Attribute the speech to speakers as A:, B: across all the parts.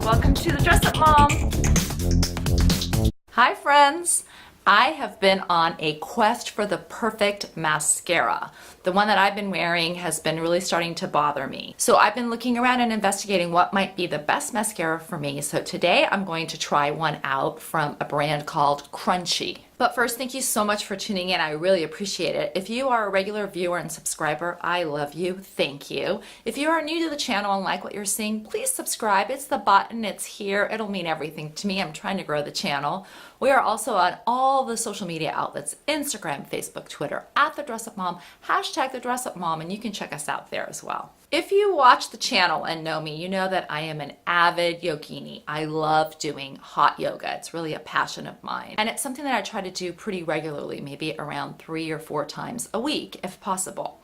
A: Welcome to the Dress Up Mom. Hi friends. I have been on a quest for the perfect mascara. The one that I've been wearing has been really starting to bother me. So I've been looking around and investigating what might be the best mascara for me. So today I'm going to try one out from a brand called Crunchi. But first, thank you so much for tuning in. I really appreciate it. If you are a regular viewer and subscriber, I love you. Thank you. If you are new to the channel and like what you're seeing, please subscribe. It's the button. It's here. It'll mean everything to me. I'm trying to grow the channel. We are also on all the social media outlets, Instagram, Facebook, Twitter, at The Dress Up Mom, hashtag The Dress Up Mom, and you can check us out there as well. If you watch the channel and know me, you know that I am an avid yogini. I love doing hot yoga. It's really a passion of mine. And it's something that I try to do pretty regularly, maybe around 3 or 4 times a week, if possible.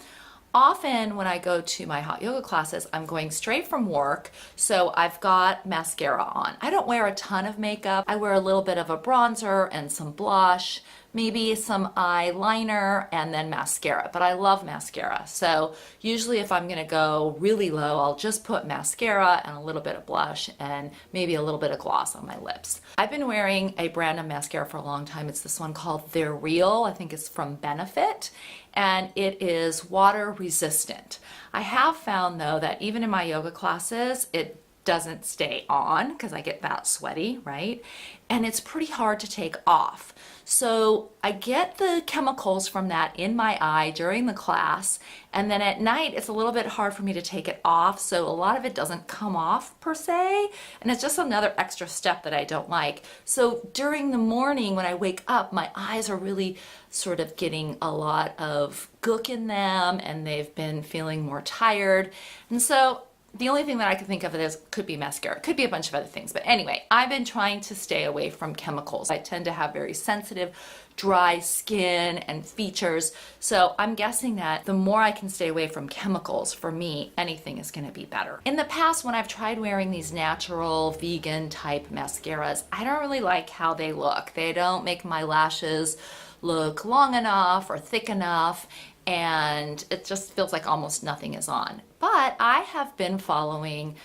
A: Often when I go to my hot yoga classes, I'm going straight from work, so I've got mascara on. I don't wear a ton of makeup. I wear a little bit of a bronzer and some blush, maybe some eyeliner, and then mascara. But I love mascara, so usually if I'm gonna go really low, I'll just put mascara and a little bit of blush and maybe a little bit of gloss on my lips. I've been wearing a brand of mascara for a long time. It's this one called They're Real. I think it's from Benefit, and it is water resistant. I have found though that even in my yoga classes, it doesn't stay on because I get that sweaty, right? And it's pretty hard to take off. So I get the chemicals from that in my eye during the class, and then at night it's a little bit hard for me to take it off, so a lot of it doesn't come off per se, and it's just another extra step that I don't like. So during the morning when I wake up, my eyes are really sort of getting a lot of gook in them, and they've been feeling more tired, and so the only thing that I can think of it as could be mascara. It could be a bunch of other things. But anyway, I've been trying to stay away from chemicals. I tend to have very sensitive, dry skin and features. So I'm guessing that the more I can stay away from chemicals, for me, anything is going to be better. In the past, when I've tried wearing these natural, vegan type mascaras, I don't really like how they look. They don't make my lashes look long enough or thick enough, and it just feels like almost nothing is on. But I have been following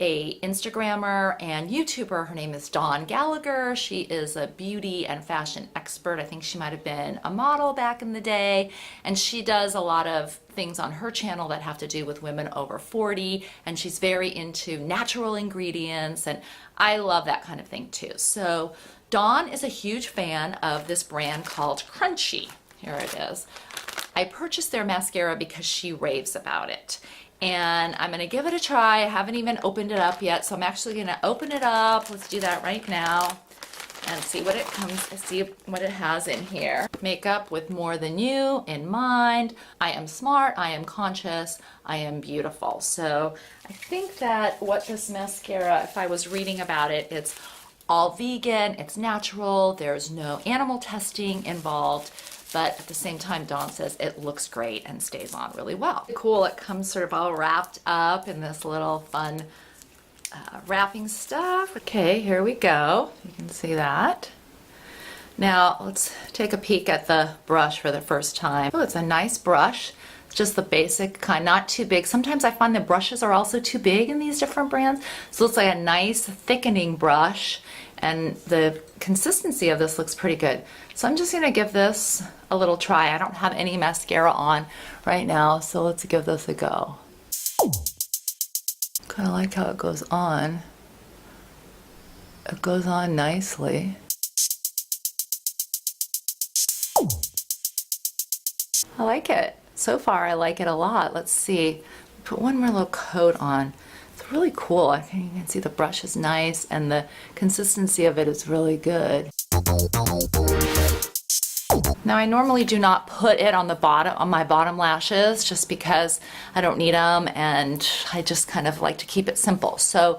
A: a Instagrammer and YouTuber. Her name is Dawn Gallagher. She is a beauty and fashion expert. I think she might have been a model back in the day, and she does a lot of things on her channel that have to do with women over 40, and she's very into natural ingredients, and I love that kind of thing too. So Dawn is a huge fan of this brand called Crunchi. Here it is. I purchased their mascara because she raves about it, and I'm gonna give it a try. I haven't even opened it up yet, so I'm actually gonna open it up. Let's do that right now and see what it has in here. Makeup with more than you in mind. I am smart, I am conscious, I am beautiful. So I think that what this mascara, if I was reading about it, it's all vegan, it's natural, there's no animal testing involved. But at the same time, Dawn says it looks great and stays on really well. Cool, it comes sort of all wrapped up in this little fun wrapping stuff. Okay, here we go. You can see that. Now, let's take a peek at the brush for the first time. Oh, it's a nice brush. It's just the basic kind, not too big. Sometimes I find the brushes are also too big in these different brands. So it looks like a nice thickening brush, and the consistency of this looks pretty good. So I'm just gonna give this a little try. I don't have any mascara on right now, so let's give this a go. Kind of like how it goes on. It goes on nicely. I like it. So far, I like it a lot. Let's see. Put one more little coat on. It's really cool. I think you can see the brush is nice, and the consistency of it is really good. Now, I normally do not put it on the bottom, on my bottom lashes, just because I don't need them, and I just kind of like to keep it simple. So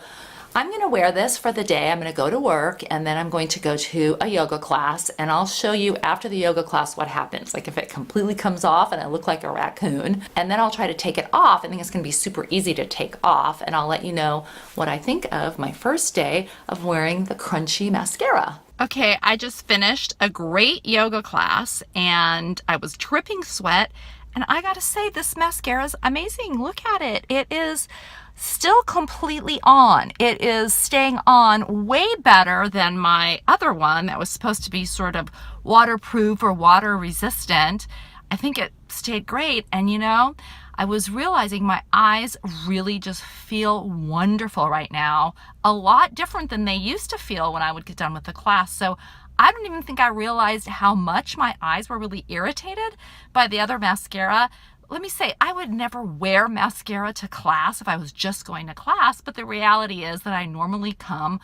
A: I'm going to wear this for the day. I'm going to go to work, and then I'm going to go to a yoga class, and I'll show you after the yoga class what happens. Like if it completely comes off and I look like a raccoon, and then I'll try to take it off. I think it's going to be super easy to take off, and I'll let you know what I think of my first day of wearing the Crunchi mascara. Okay, I just finished a great yoga class, and I was dripping sweat, And I gotta say, this mascara is amazing. Look at it. It is still completely on. It is staying on way better than my other one that was supposed to be sort of waterproof or water resistant. I think it stayed great. And you know, I was realizing my eyes really just feel wonderful right now. A lot different than they used to feel when I would get done with the class. So I don't even think I realized how much my eyes were really irritated by the other mascara. Let me say, I would never wear mascara to class if I was just going to class, but the reality is that I normally come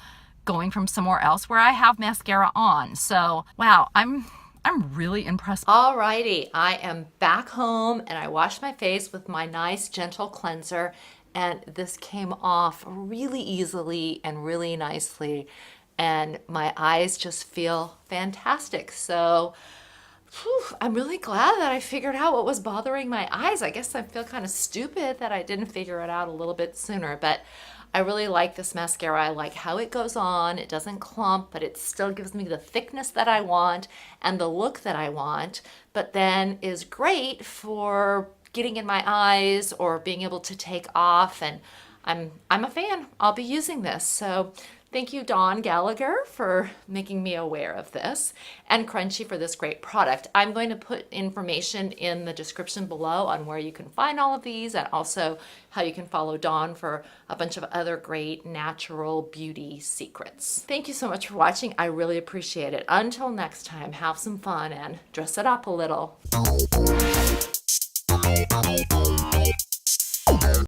A: going from somewhere else where I have mascara on. So, wow, I'm really impressed. Alrighty, I am back home and I washed my face with my nice gentle cleanser, and this came off really easily and really nicely, and my eyes just feel fantastic. So I'm really glad that I figured out what was bothering my eyes. I guess I feel kind of stupid that I didn't figure it out a little bit sooner, but I really like this mascara. I like how it goes on. It doesn't clump, but it still gives me the thickness that I want and the look that I want, but then is great for getting in my eyes or being able to take off, and I'm a fan. I'll be using this. So thank you, Dawn Gallagher, for making me aware of this, and Crunchi for this great product. I'm going to put information in the description below on where you can find all of these, and also how you can follow Dawn for a bunch of other great natural beauty secrets. Thank you so much for watching. I really appreciate it. Until next time, have some fun and dress it up a little.